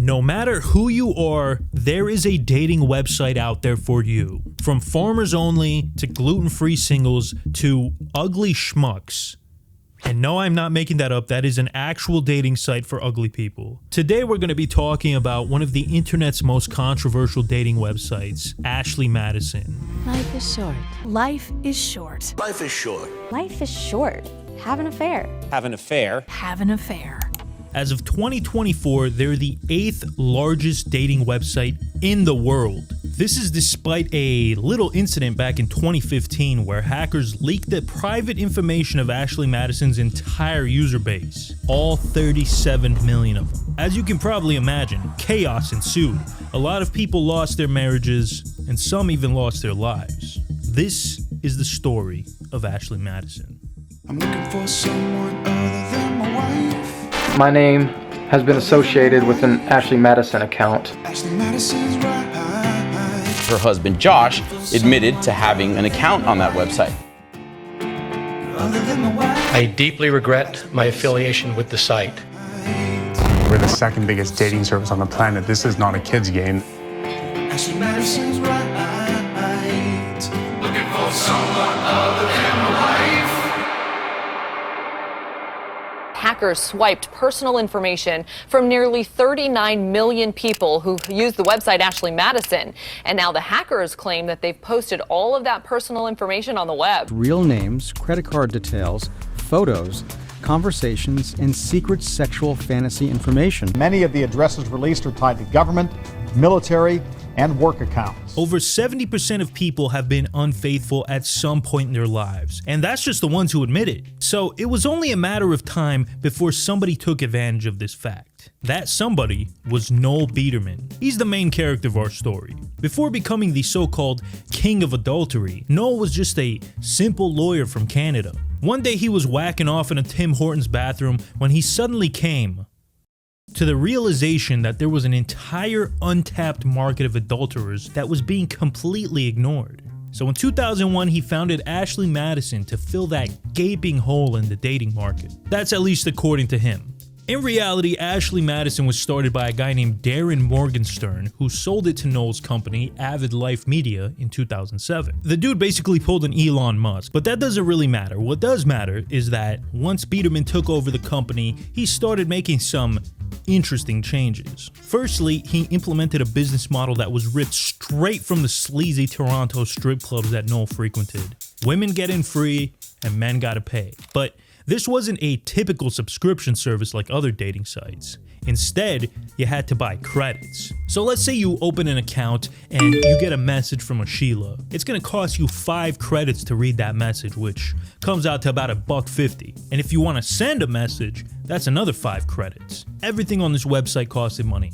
No matter who you are, there is a dating website out there for you. From farmers only, to gluten-free singles, to ugly schmucks. And no, I'm not making that up, that is an actual dating site for ugly people. Today we're going to be talking about one of the internet's most controversial dating websites, Ashley Madison. Life is short. Life is short. Life is short. Life is short. Have an affair. Have an affair. Have an affair. As of 2024, they're the 8th largest dating website in the world. This is despite a little incident back in 2015 where hackers leaked the private information of Ashley Madison's entire user base, all 37 million of them. As you can probably imagine, chaos ensued. A lot of people lost their marriages, and some even lost their lives. This is the story of Ashley Madison. I'm looking for someone other than my wife. My name has been associated with an Ashley Madison account. Ashley Madison's right. Her husband, Josh, admitted to having an account on that website. I deeply regret my affiliation with the site. We're the second biggest dating service on the planet. This is not a kid's game. Ashley Madison's right. Looking for someone other than my wife. Hackers swiped personal information from nearly 39 million people who used the website Ashley Madison. And now the hackers claim that they've posted all of that personal information on the web. Real names, credit card details, photos, conversations, and secret sexual fantasy information. Many of the addresses released are tied to government, military, and work accounts. Over 70% of people have been unfaithful at some point in their lives, and that's just the ones who admit it. So it was only a matter of time before somebody took advantage of this fact. That somebody was Noel Biederman. He's the main character of our story. Before becoming the so-called king of adultery, Noel was just a simple lawyer from Canada. One day he was whacking off in a Tim Hortons bathroom when he suddenly came to the realization that there was an entire untapped market of adulterers that was being completely ignored. So in 2001, he founded Ashley Madison to fill that gaping hole in the dating market. That's at least according to him. In reality, Ashley Madison was started by a guy named Darren Morgenstern, who sold it to Noel's company, Avid Life Media, in 2007. The dude basically pulled an Elon Musk, but that doesn't really matter. What does matter is that once Biederman took over the company, he started making some interesting changes. Firstly, he implemented a business model that was ripped straight from the sleazy Toronto strip clubs that Noel frequented. Women get in free, and men gotta pay. But this wasn't a typical subscription service like other dating sites. Instead, you had to buy credits. So let's say you open an account and you get a message from a Sheila. It's gonna cost you 5 credits to read that message, which comes out to about $1.50. And if you wanna send a message, that's another 5 credits. Everything on this website costed money,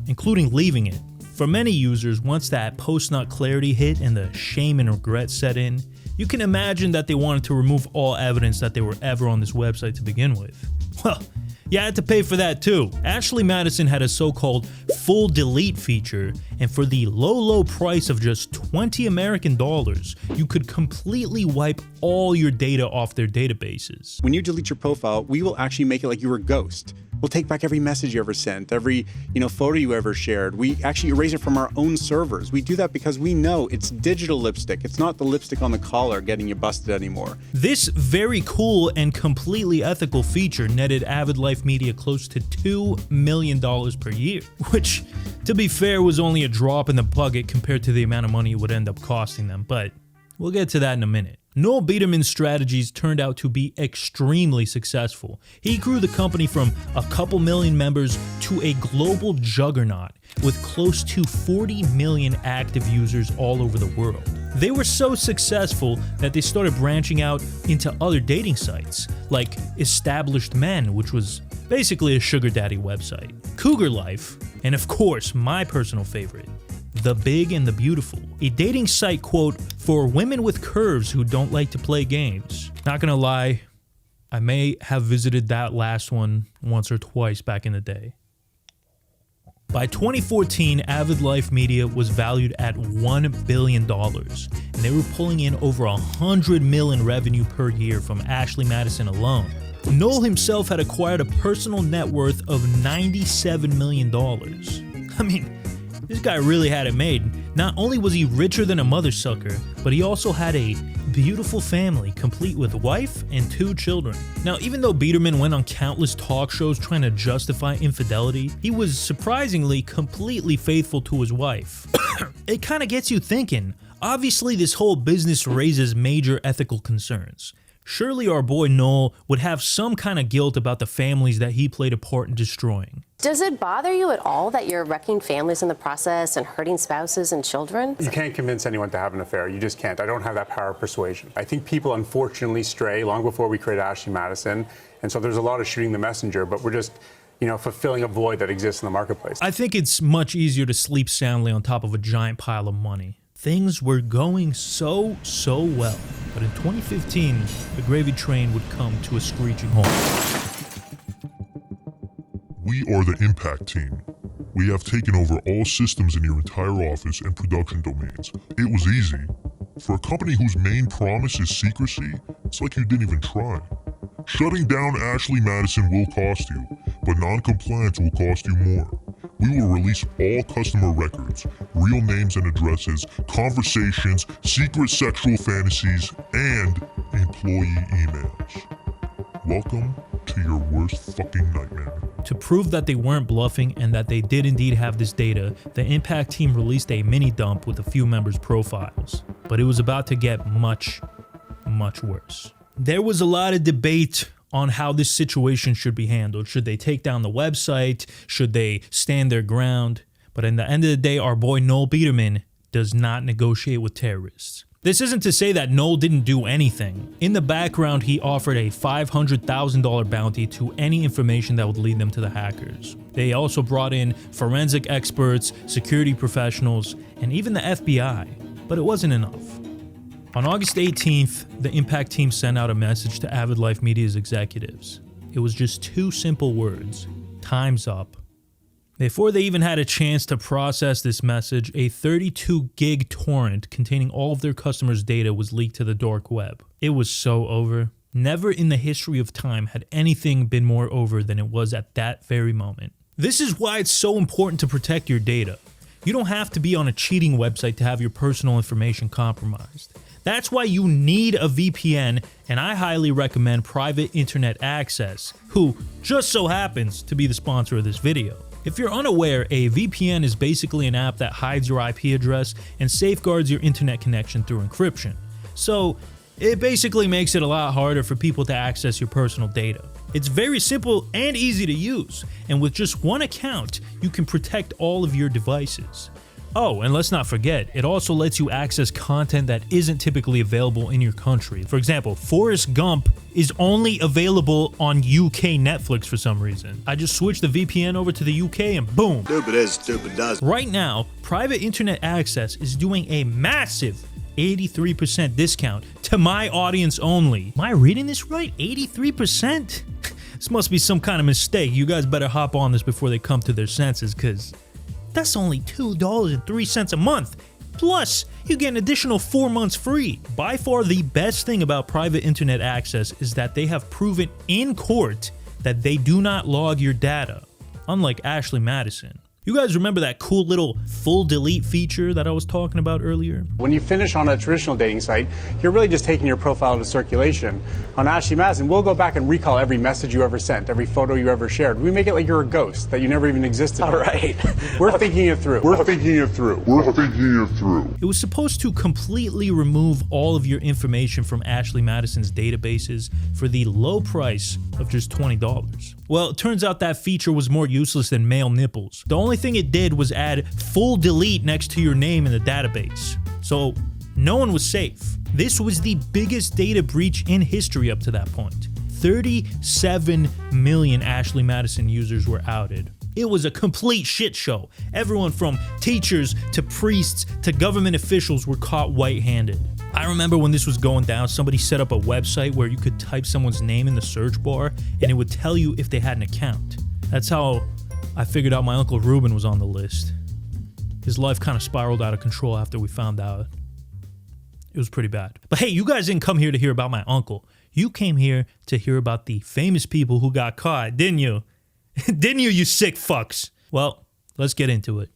including leaving it. For many users, once that post-nut clarity hit and the shame and regret set in, you can imagine that they wanted to remove all evidence that they were ever on this website to begin with. Well, you had to pay for that too. Ashley Madison had a so-called full delete feature, and for the low price of just 20 American dollars, you could completely wipe all your data off their databases. When you delete your profile, we will actually make it like you were a ghost. We'll take back every message you ever sent, every photo you ever shared. We actually erase it from our own servers. We do that because we know it's digital lipstick. It's not the lipstick on the collar getting you busted anymore. This very cool and completely ethical feature netted Avid Life Media close to $2 million per year, which, to be fair, was only a drop in the bucket compared to the amount of money it would end up costing them, but we'll get to that in a minute. Noel Biederman's strategies turned out to be extremely successful. He grew the company from a couple million members to a global juggernaut with close to 40 million active users all over the world. They were so successful that they started branching out into other dating sites, like Established Men, which was basically a sugar daddy website, Cougar Life, and of course, my personal favorite, The Big and the Beautiful, a dating site, quote, for women with curves who don't like to play games. Not gonna lie, I may have visited that last one once or twice back in the day. By 2014, Avid Life Media was valued at $1 billion, and they were pulling in over $100 million revenue per year from Ashley Madison alone. Noel himself had acquired a personal net worth of $97 million. I mean, this guy really had it made. Not only was he richer than a mother sucker, but he also had a beautiful family, complete with a wife and 2 children. Now, even though Biederman went on countless talk shows trying to justify infidelity, he was surprisingly completely faithful to his wife. It kind of gets you thinking. Obviously, this whole business raises major ethical concerns. Surely our boy Noel would have some kind of guilt about the families that he played a part in destroying. Does it bother you at all that you're wrecking families in the process and hurting spouses and children? You can't convince anyone to have an affair. You just can't. I don't have that power of persuasion. I think people unfortunately stray long before we created Ashley Madison. And so there's a lot of shooting the messenger, but we're just, fulfilling a void that exists in the marketplace. I think it's much easier to sleep soundly on top of a giant pile of money. Things were going so well. But in 2015, the gravy train would come to a screeching halt. We are the Impact Team. We have taken over all systems in your entire office and production domains. It was easy. For a company whose main promise is secrecy, it's like you didn't even try. Shutting down Ashley Madison will cost you, but non-compliance will cost you more. We will release all customer records, real names and addresses, conversations, secret sexual fantasies, and employee emails. Welcome to your worst fucking nightmare. To prove that they weren't bluffing and that they did indeed have this data, the Impact team released a mini dump with a few members' profiles. But it was about to get much worse. There was a lot of debate on how this situation should be handled. Should they take down the website? Should they stand their ground? But in the end of the day, our boy Noel Biederman does not negotiate with terrorists. This isn't to say that Noel didn't do anything. In the background, he offered a $500,000 bounty to any information that would lead them to the hackers. They also brought in forensic experts, security professionals, and even the FBI. But it wasn't enough. On August 18th, the Impact team sent out a message to Avid Life Media's executives. It was just 2 simple words: time's up. Before they even had a chance to process this message, a 32 gig torrent containing all of their customers' data was leaked to the dark web. It was so over. Never in the history of time had anything been more over than it was at that very moment. This is why it's so important to protect your data. You don't have to be on a cheating website to have your personal information compromised. That's why you need a VPN, and I highly recommend Private Internet Access, who just so happens to be the sponsor of this video. If you're unaware, a VPN is basically an app that hides your IP address and safeguards your internet connection through encryption. So it basically makes it a lot harder for people to access your personal data. It's very simple and easy to use, and with just one account, you can protect all of your devices. Oh, and let's not forget, it also lets you access content that isn't typically available in your country. For example, Forrest Gump is only available on UK Netflix for some reason. I just switched the VPN over to the UK and boom. Stupid is, stupid does. Right now, Private Internet Access is doing a massive 83% discount to my audience only. Am I reading this right? 83%? This must be some kind of mistake. You guys better hop on this before they come to their senses, because that's only $2.03 a month. Plus, you get an additional 4 months free. By far the best thing about Private Internet Access is that they have proven in court that they do not log your data, unlike Ashley Madison. You guys remember that cool little full delete feature that I was talking about earlier? When you finish on a traditional dating site, you're really just taking your profile to circulation. On Ashley Madison, we'll go back and recall every message you ever sent, every photo you ever shared. We make it like you're a ghost, that you never even existed. All right. We're thinking it through. It was supposed to completely remove all of your information from Ashley Madison's databases for the low price of just $20. Well, it turns out that feature was more useless than male nipples. The only thing it did was add full delete next to your name in the database. So no one was safe. This was the biggest data breach in history up to that point. 37 million Ashley Madison users were outed. It was a complete shit show. Everyone from teachers to priests to government officials were caught white-handed. I remember when this was going down, somebody set up a website where you could type someone's name in the search bar and it would tell you if they had an account. That's how I figured out my Uncle Ruben was on the list. His life kind of spiraled out of control after we found out. It was pretty bad. But hey, you guys didn't come here to hear about my uncle. You came here to hear about the famous people who got caught, didn't you? Didn't you, you sick fucks? Well, let's get into it.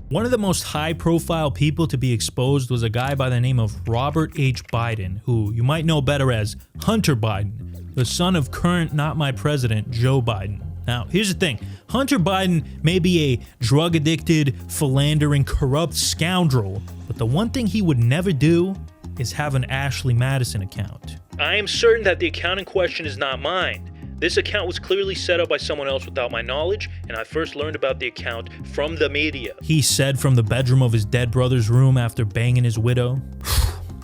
One of the most high-profile people to be exposed was a guy by the name of Robert H. Biden, who you might know better as Hunter Biden, the son of current not my president, Joe Biden. Now, here's the thing. Hunter Biden may be a drug-addicted, philandering, corrupt scoundrel, but the one thing he would never do is have an Ashley Madison account. I am certain that the account in question is not mine. This account was clearly set up by someone else without my knowledge, and I first learned about the account from the media. He said from the bedroom of his dead brother's room after banging his widow.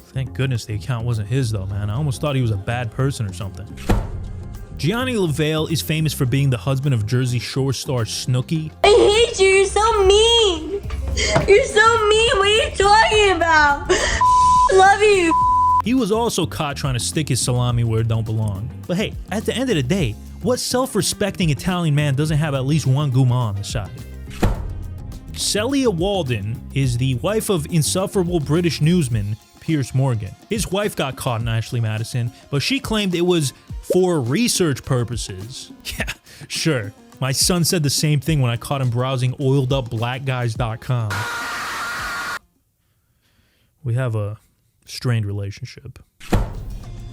Thank goodness the account wasn't his though, man. I almost thought he was a bad person or something. Gianni LaVale is famous for being the husband of Jersey Shore star Snooki. I hate you, you're so mean. You're so mean, what are you talking about? Love you. He was also caught trying to stick his salami where it don't belong. But hey, at the end of the day, what self-respecting Italian man doesn't have at least one guma on the side? Celia Walden is the wife of insufferable British newsman Piers Morgan. His wife got caught in Ashley Madison, but she claimed it was for research purposes. Yeah, sure. My son said the same thing when I caught him browsing oiledupblackguys.com. We have a strained relationship.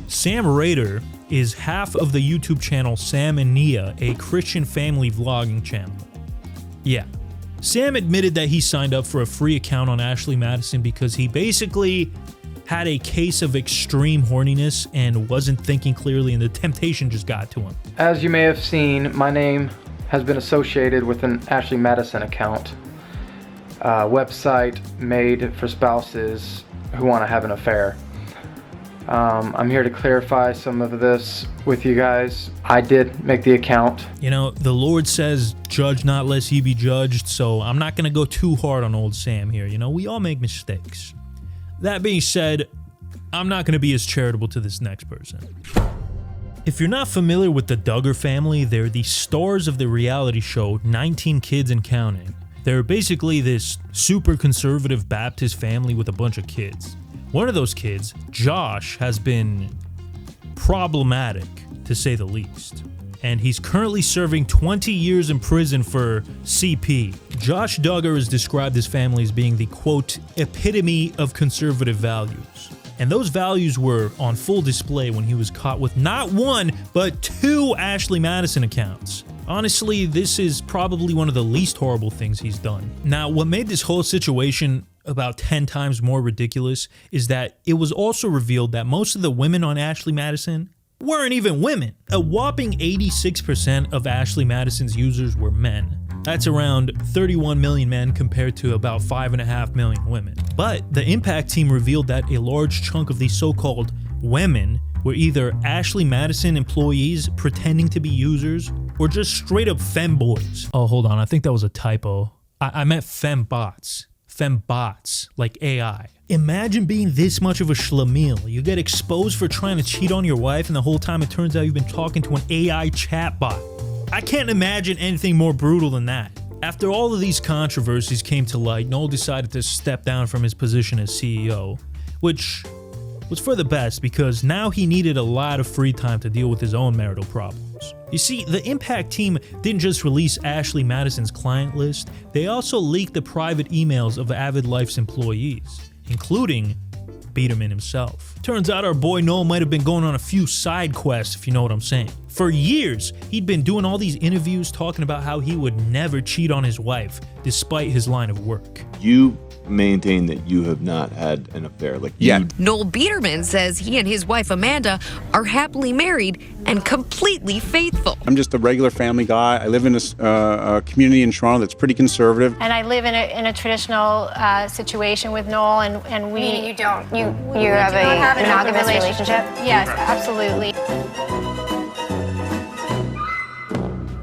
Sam Rader is half of the YouTube channel Sam and Nia, a Christian family vlogging channel. Yeah. Sam admitted that he signed up for a free account on Ashley Madison because he basically had a case of extreme horniness and wasn't thinking clearly, and the temptation just got to him. As you may have seen, my name has been associated with an Ashley Madison account, a website made for spouses who want to have an affair. I'm here to clarify some of this with you guys. I did make the account. You know, the Lord says, judge not lest ye be judged, so I'm not going to go too hard on old Sam here. You know, we all make mistakes. That being said, I'm not going to be as charitable to this next person. If you're not familiar with the Duggar family, they're the stars of the reality show 19 Kids and Counting. They're basically this super conservative Baptist family with a bunch of kids. One of those kids, Josh, has been problematic, to say the least. And he's currently serving 20 years in prison for CP. Josh Duggar has described his family as being the, quote, epitome of conservative values. And those values were on full display when he was caught with not one, but 2 Ashley Madison accounts. Honestly, this is probably one of the least horrible things he's done. Now, what made this whole situation about 10 times more ridiculous is that it was also revealed that most of the women on Ashley Madison weren't even women. A whopping 86% of Ashley Madison's users were men. That's around 31 million men compared to about 5.5 million women. But the Impact team revealed that a large chunk of these so-called women were either Ashley Madison employees pretending to be users or just straight up femboys. Oh, hold on, I think that was a typo. I meant fembots. Fembots, like AI. Imagine being this much of a schlemiel. You get exposed for trying to cheat on your wife, and the whole time it turns out you've been talking to an AI chatbot. I can't imagine anything more brutal than that. After all of these controversies came to light, Noel decided to step down from his position as CEO, which was for the best because now he needed a lot of free time to deal with his own marital problems. You see, the Impact team didn't just release Ashley Madison's client list, they also leaked the private emails of Avid Life's employees, including Biederman himself. Turns out our boy Noel might have been going on a few side quests, if you know what I'm saying. For years, he'd been doing all these interviews talking about how he would never cheat on his wife, despite his line of work. You maintain that you have not had an affair, like yeah. Noel Biederman says he and his wife Amanda are happily married and completely faithful. I'm just a regular family guy. I live in a community in Toronto that's pretty conservative. And I live in a traditional situation with Noel, and we... Meaning you don't? You have a monogamous relationship? Yes, absolutely.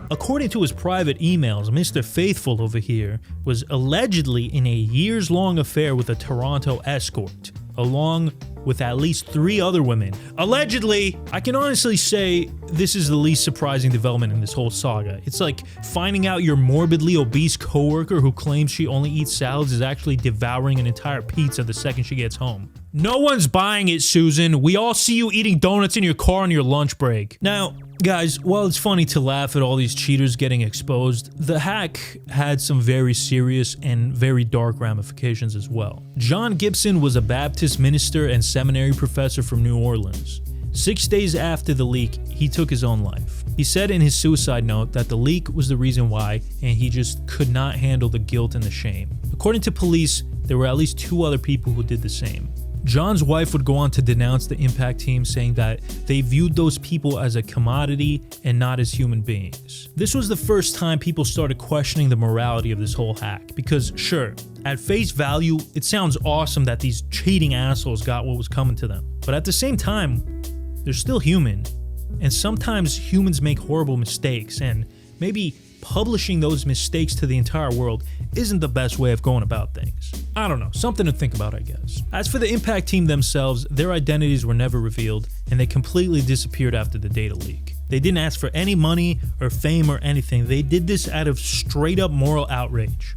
According to his private emails, Mr. Faithful over here was allegedly in a years-long affair with a Toronto escort. along with at least 3 other women. Allegedly, I can honestly say this is the least surprising development in this whole saga. It's like finding out your morbidly obese coworker who claims she only eats salads is actually devouring an entire pizza the second she gets home. No one's buying it, Susan. We all see you eating donuts in your car on your lunch break. Now, guys, while it's funny to laugh at all these cheaters getting exposed, the hack had some very serious and very dark ramifications as well. John Gibson was a Baptist minister and seminary professor from New Orleans. 6 days after the leak, he took his own life. He said in his suicide note that the leak was the reason why, and he just could not handle the guilt and the shame. According to police, there were at least 2 other people who did the same. John's wife would go on to denounce the impact team, saying that they viewed those people as a commodity and not as human beings. This was the first time people started questioning the morality of this whole hack, because sure, at face value, it sounds awesome that these cheating assholes got what was coming to them. But at the same time, they're still human, and sometimes humans make horrible mistakes, and maybe publishing those mistakes to the entire world isn't the best way of going about things. I don't know, something to think about, I guess. As for the impact team themselves, their identities were never revealed, and they completely disappeared after the data leak. They didn't ask for any money or fame or anything. They did this out of straight up moral outrage.